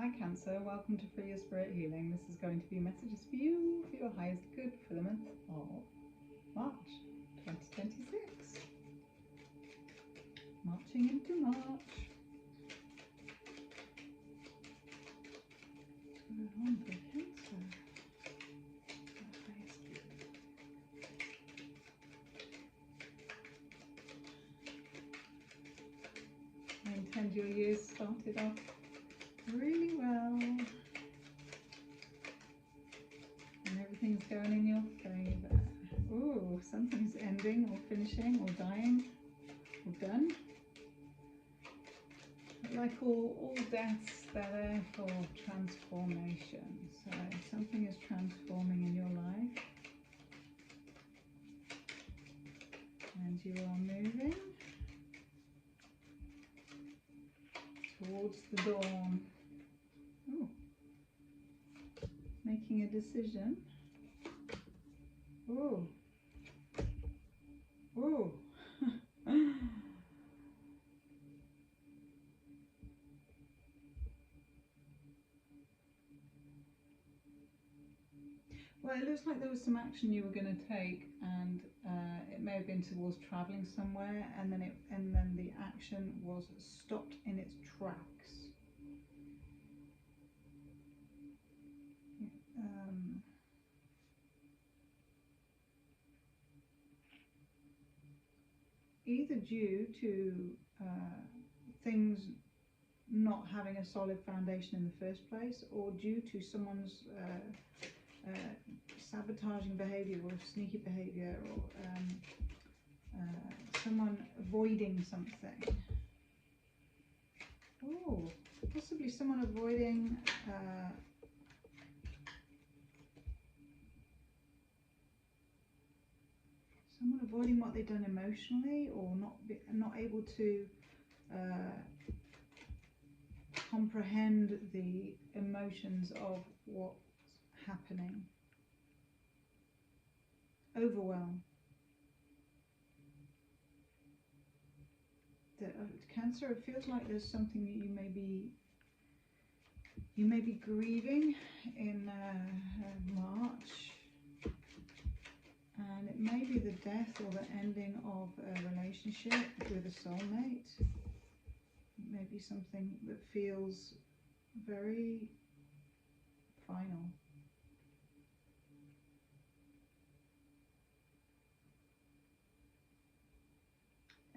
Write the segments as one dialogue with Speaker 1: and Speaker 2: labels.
Speaker 1: Hi Cancer, welcome to Free Your Spirit Healing. This is going to be messages for you, for your highest good for the month of March 2026. Marching into March. What's going on for Cancer? Your highest good. I intend your year started off really well, and everything's going in your favour. Ooh, something's ending or finishing or dying or done. But like all deaths, they're there for transformation. So something is transforming in your life, and you are moving towards the dawn. Ooh. Making a decision. Ooh. Ooh. Well, it looks like there was some action you were going to take, and it may have been towards travelling somewhere, and then the action was stopped in its tracks. Either due to things not having a solid foundation in the first place, or due to someone's sabotaging behaviour or sneaky behaviour, or someone avoiding something. Oh, possibly someone avoiding what they've done emotionally, or not able to comprehend the emotions of what's happening. Overwhelm. Cancer, it feels like there's something that you may be grieving in March, and it may be the death or the ending of a relationship with a soulmate. It may be something that feels very final.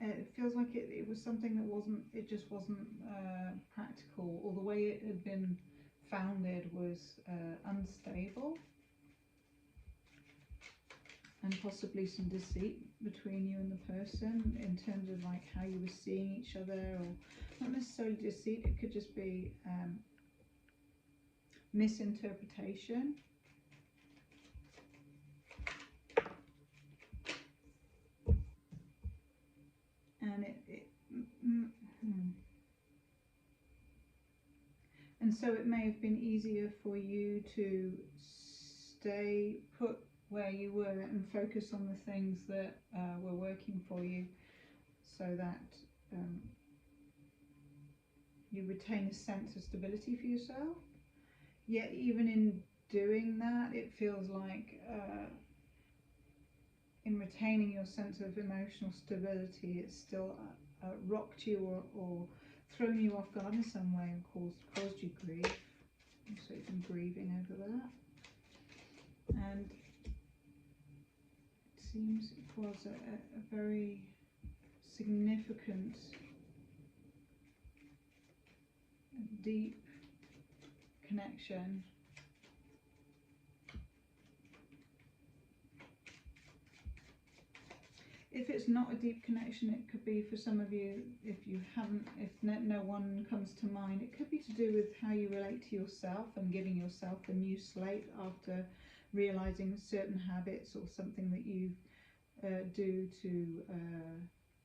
Speaker 1: It feels like it was something that just wasn't practical, or the way it had been founded was unstable, and possibly some deceit between you and the person in terms of like how you were seeing each other, or not necessarily deceit, it could just be misinterpretation. And so it may have been easier for you to stay put where you were and focus on the things that were working for you, so that you retain a sense of stability for yourself. Yet even in doing that, it feels like in retaining your sense of emotional stability, it's still rocked you or thrown you off guard in some way and caused you grief. So you've been grieving over that. And it seems it was a very significant, deep connection. If it's not a deep connection, it could be for some of you, if no one comes to mind, it could be to do with how you relate to yourself and giving yourself a new slate after realizing certain habits or something that you do to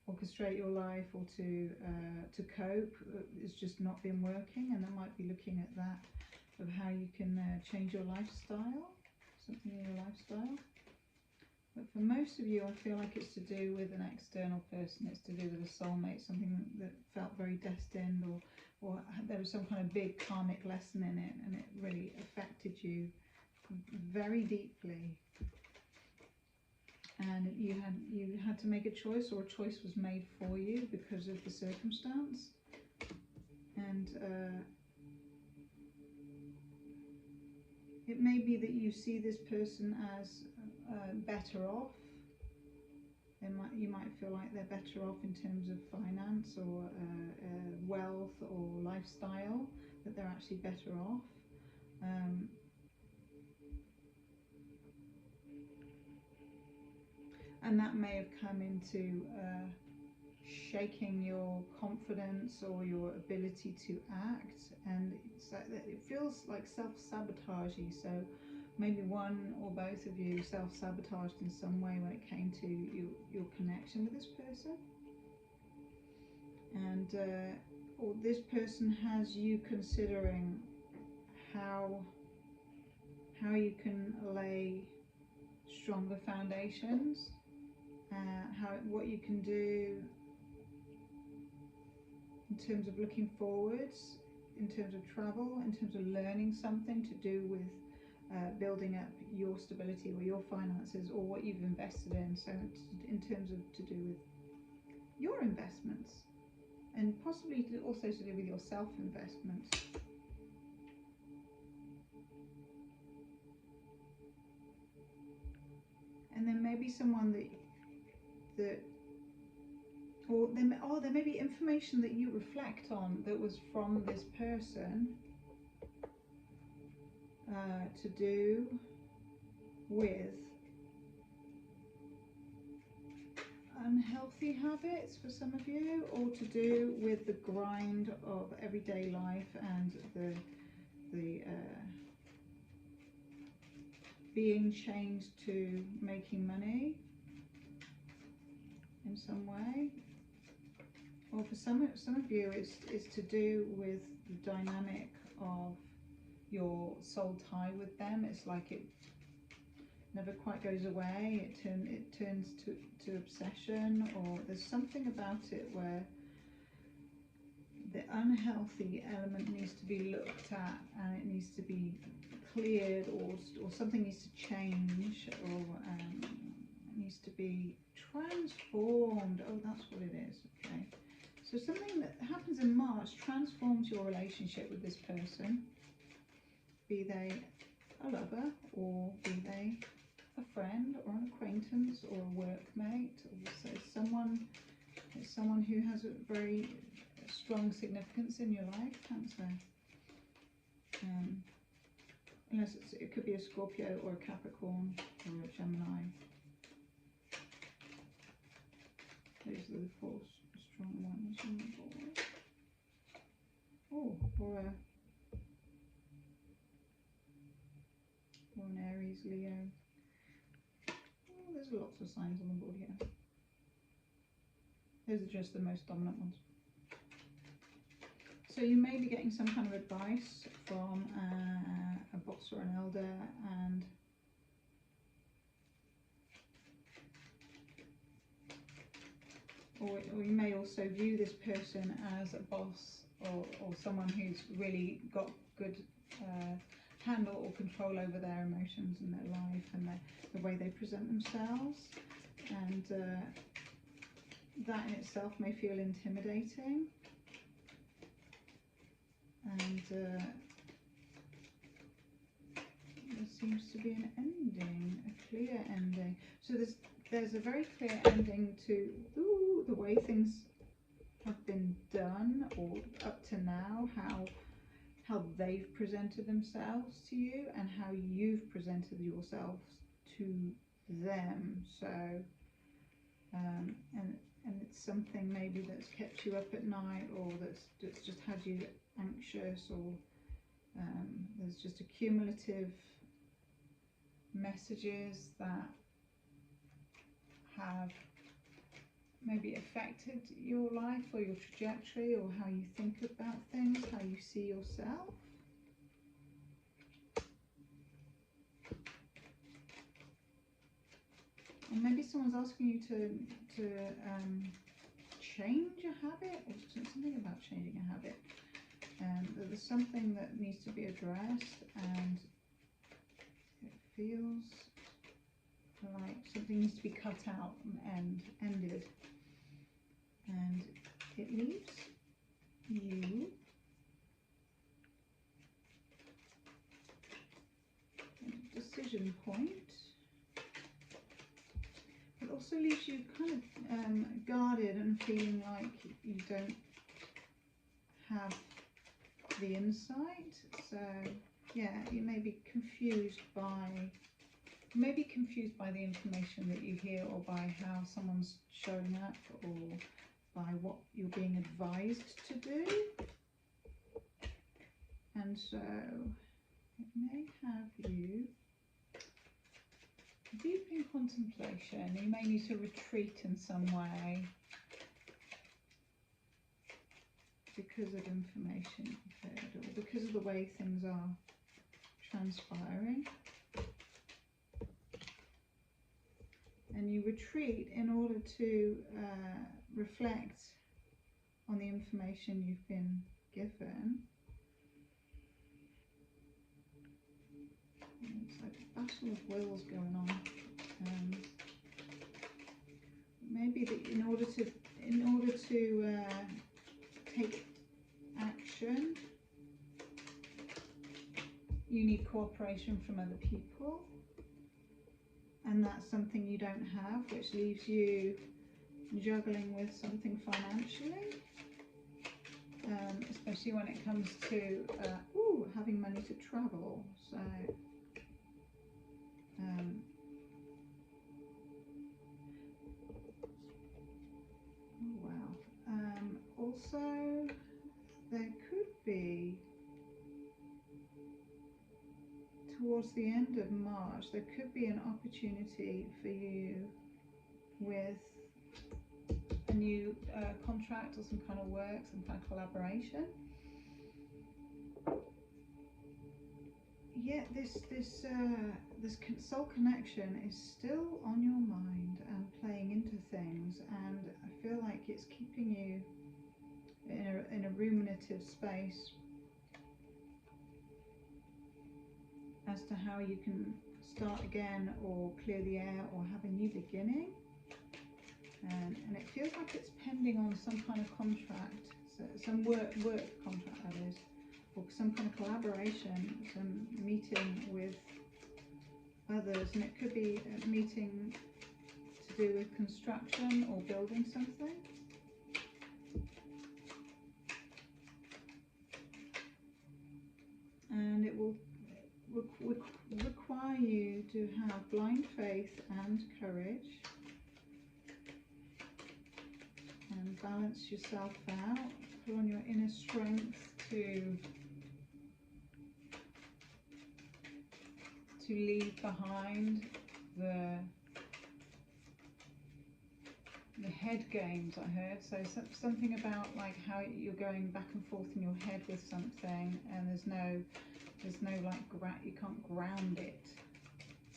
Speaker 1: orchestrate your life or to cope has just not been working, and that might be looking at that, of how you can change your lifestyle, something in your lifestyle. But for most of you, I feel like it's to do with an external person. It's to do with a soulmate, something that felt very destined, or there was some kind of big karmic lesson in it, and it really affected you very deeply, and you had to make a choice, or a choice was made for you because of the circumstance. And it may be that you see this person as better off. You might feel like they're better off in terms of finance or wealth or lifestyle, that they're actually better off. And that may have come into shaking your confidence or your ability to act, and it's like that, it feels like self-sabotagey. So maybe one or both of you self-sabotaged in some way when it came to your connection with this person, and or this person has you considering how you can lay stronger foundations, what you can do in terms of looking forwards, in terms of travel, in terms of learning something to do with building up your stability or your finances or what you've invested in. So in terms of to do with your investments, and possibly also to do with your self-investment. And there may be someone or there may be information that you reflect on that was from this person to do with unhealthy habits for some of you, or to do with the grind of everyday life and the being changed to making money in some way. Or for some of you, it's to do with the dynamic of your soul tie with them. It's like it never quite goes away. It turns to obsession, or there's something about it where the unhealthy element needs to be looked at, and it needs to be cleared, or something needs to change, or needs to be transformed. Oh, that's what it is. Okay. So something that happens in March transforms your relationship with this person, be they a lover, or be they a friend, or an acquaintance, or a workmate, or so someone who has a very strong significance in your life, Cancer. Unless it could be a Scorpio, or a Capricorn, or a Gemini. Those are the four strong ones on the board. Oh, or an Aries, Leo. Oh, there's lots of signs on the board here. Those are just the most dominant ones. So you may be getting some kind of advice from a boss or an elder, and or you may also view this person as a boss, or someone who's really got good handle or control over their emotions and their life and the way they present themselves, and that in itself may feel intimidating. And there seems to be an ending, a clear ending. So there's a very clear ending to the way things have been done, or up to now, how they've presented themselves to you, and how you've presented yourselves to them. So and it's something maybe that's kept you up at night, or that's just had you anxious, or there's just accumulative messages that have maybe affected your life, or your trajectory, or how you think about things, how you see yourself. And maybe someone's asking you to change a habit, or something about changing a habit. that there's something that needs to be addressed, and it feels like something needs to be cut out and ended, and it leaves you at a decision point. It also leaves you kind of guarded and feeling like you don't have the insight. So yeah, you may be confused by the information that you hear, or by how someone's showing up, or by what you're being advised to do. And so it may have you deep in contemplation. You may need to retreat in some way because of information you've heard, or because of the way things are transpiring. And you retreat in order to reflect on the information you've been given. It's like a battle of wills going on. Maybe that in order to take action, you need cooperation from other people, and that's something you don't have, which leaves you juggling with something financially, especially when it comes to having money to travel. So also there could be, towards the end of March, there could be an opportunity for you with a new contract, or some kind of work, some kind of collaboration. Yet this soul connection is still on your mind and playing into things, and I feel like it's keeping you in a ruminative space as to how you can start again, or clear the air, or have a new beginning. And it feels like it's pending on some kind of contract, so some work contract, that is, or some kind of collaboration, some meeting with others. And it could be a meeting to do with construction or building something. And it will require you to have blind faith and courage, and balance yourself out, put on your inner strength to leave behind the head games, I heard. So something about like how you're going back and forth in your head with something, and there's no like you can't ground it.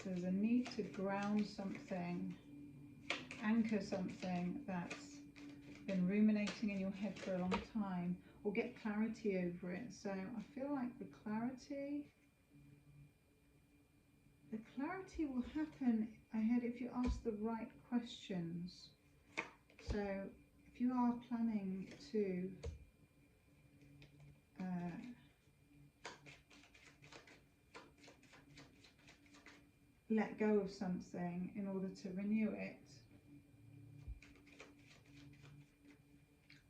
Speaker 1: So there's a need to ground something, anchor something that's been ruminating in your head for a long time, or get clarity over it. So I feel like the clarity will happen ahead if you ask the right questions. So if you are planning to let go of something in order to renew it,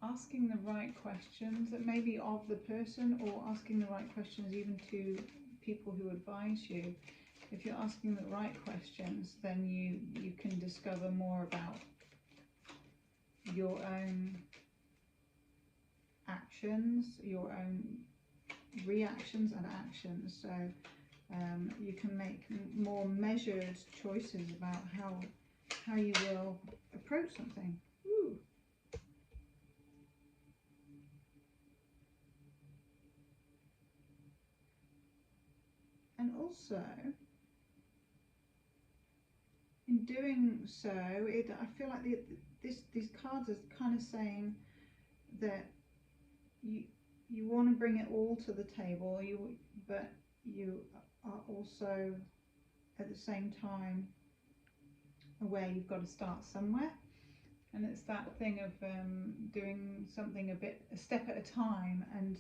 Speaker 1: asking the right questions, that may be of the person, or asking the right questions even to people who advise you. If you're asking the right questions, then you can discover more about your own actions, your own reactions and actions. So you can make more measured choices about how you will approach something. Ooh. And also, in doing so, I feel like these cards are kind of saying that you want to bring it all to the table, but you are also at the same time aware you've got to start somewhere. And it's that thing of doing something a step at a time, and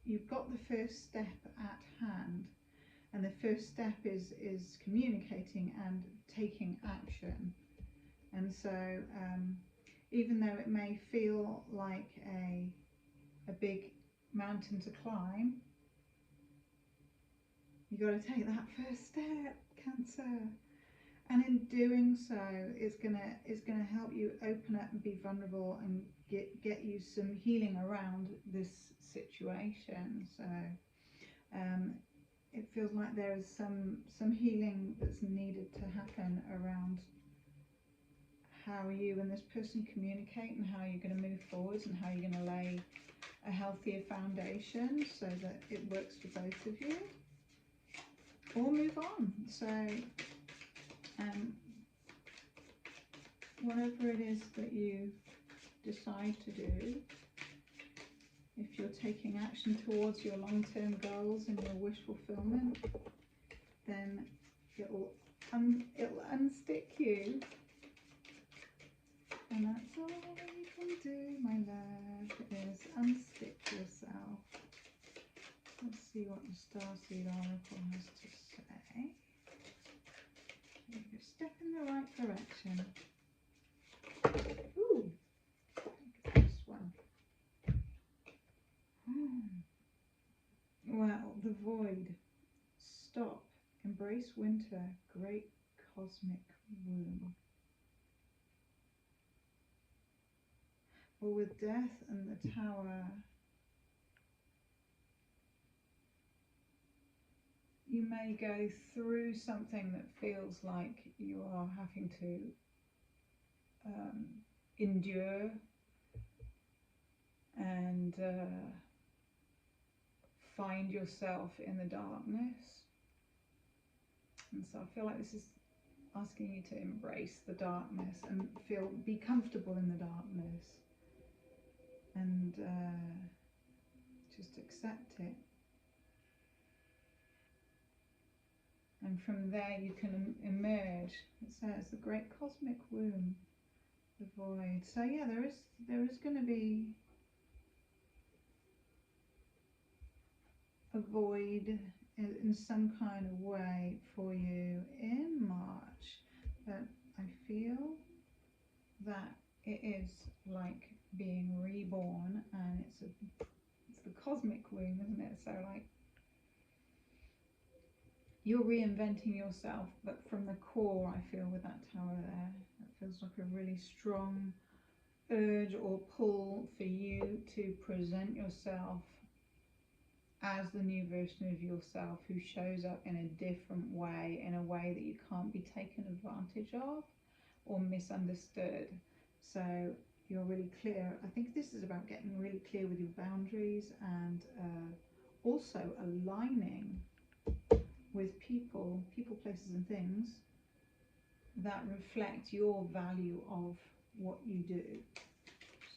Speaker 1: you've got the first step at hand, and the first step is communicating and taking action. And so even though it may feel like a big mountain to climb, you've got to take that first step, Cancer. And in doing so, it's gonna help you open up and be vulnerable and get you some healing around this situation. So it feels like there is some healing that's needed to happen around how you and this person communicate, and how you're going to move forwards, and how you're going to lay a healthier foundation so that it works for both of you, or move on. So whatever it is that you decide to do, if you're taking action towards your long-term goals and your wish fulfillment, then it'll unstick you, and that's all you can do, my love, is unstick yourself. Let's see what the Starseed Oracle has to say. You're a step in the right direction. Ooh, look at this one. Well, the void. Stop. Embrace winter. Great cosmic womb. Well, with death and the Tower, you may go through something that feels like you are having to endure and find yourself in the darkness. And so I feel like this is asking you to embrace the darkness and be comfortable in the darkness, and just accept it. And from there you can emerge. It says the great cosmic womb, the void. So yeah, there is going to be a void in some kind of way for you in March, but I feel that it is like being reborn, and it's the cosmic womb, isn't it? So like you're reinventing yourself, but from the core, I feel, with that Tower there, it feels like a really strong urge or pull for you to present yourself as the new version of yourself who shows up in a different way, in a way that you can't be taken advantage of or misunderstood. So you're really clear. I think this is about getting really clear with your boundaries, and also aligning with people, places and things that reflect your value of what you do.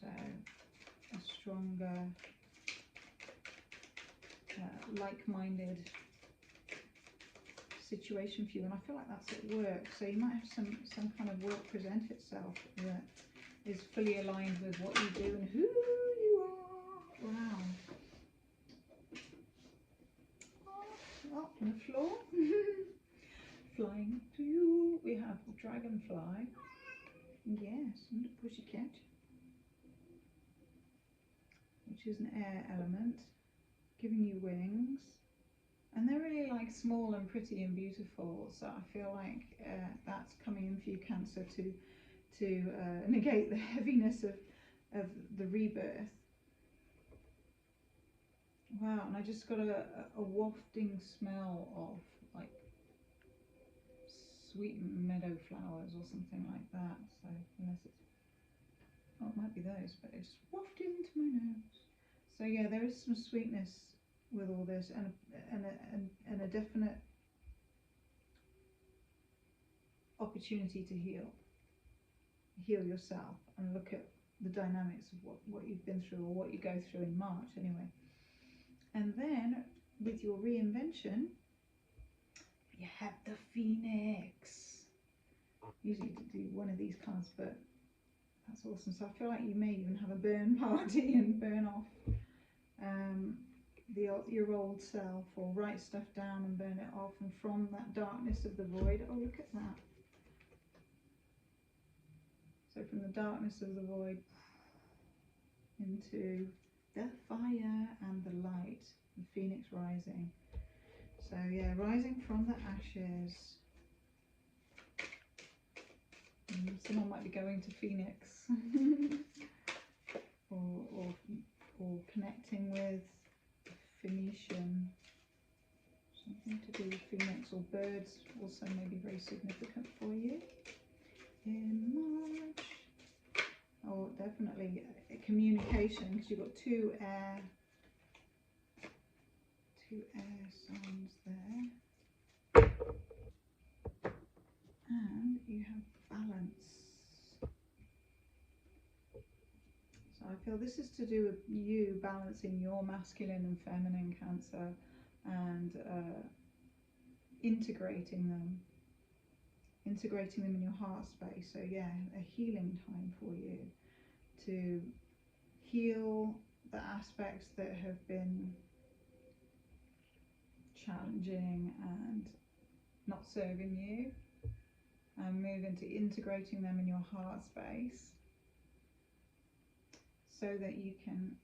Speaker 1: So a stronger, like-minded situation for you. And I feel like that's at work. So you might have some kind of work present itself that is fully aligned with what you do and who you are. Wow. Oh, on the floor. Flying to you. We have the dragonfly. Yes, and the pussycat, which is an air element, giving you wings. And they're really like small and pretty and beautiful. So I feel like that's coming in for you, Cancer, to negate the heaviness of the rebirth. Wow, and I just got a wafting smell of like sweet meadow flowers or something like that. So unless it's, oh, it might be those, but it's wafted into my nose. So yeah, there is some sweetness with all this, and a definite opportunity to heal yourself and look at the dynamics of what you've been through, or what you go through in March anyway. And then with your reinvention, you have the Phoenix. Usually do one of these cards, but that's awesome. So I feel like you may even have a burn party and burn off your old self, or write stuff down and burn it off, and from that darkness of the void. Oh, look at that. So from the darkness of the void into the fire and the light, the Phoenix rising. So yeah, rising from the ashes. Someone might be going to Phoenix or connecting with Phoenician, something to do with Phoenix, or birds also may be very significant for you in March. Oh, definitely communication, because you've got two air signs there, and you have balance. So I feel this is to do with you balancing your masculine and feminine Cancer, and integrating them in your heart space. So yeah, a healing time for you to heal the aspects that have been challenging and not serving you, and move into integrating them in your heart space, so that you can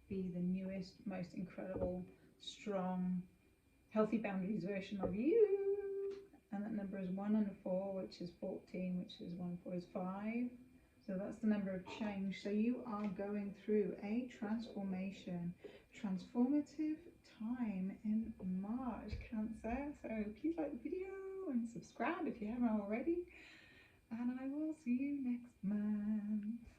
Speaker 1: be the newest, most incredible, strong, healthy boundaries version of you. And that number is 1 and 4, which is 14, which is 1 and 4 is 5. So that's the number of change. So you are going through a transformative time in March, Cancer. So please like the video and subscribe if you haven't already. And I will see you next month.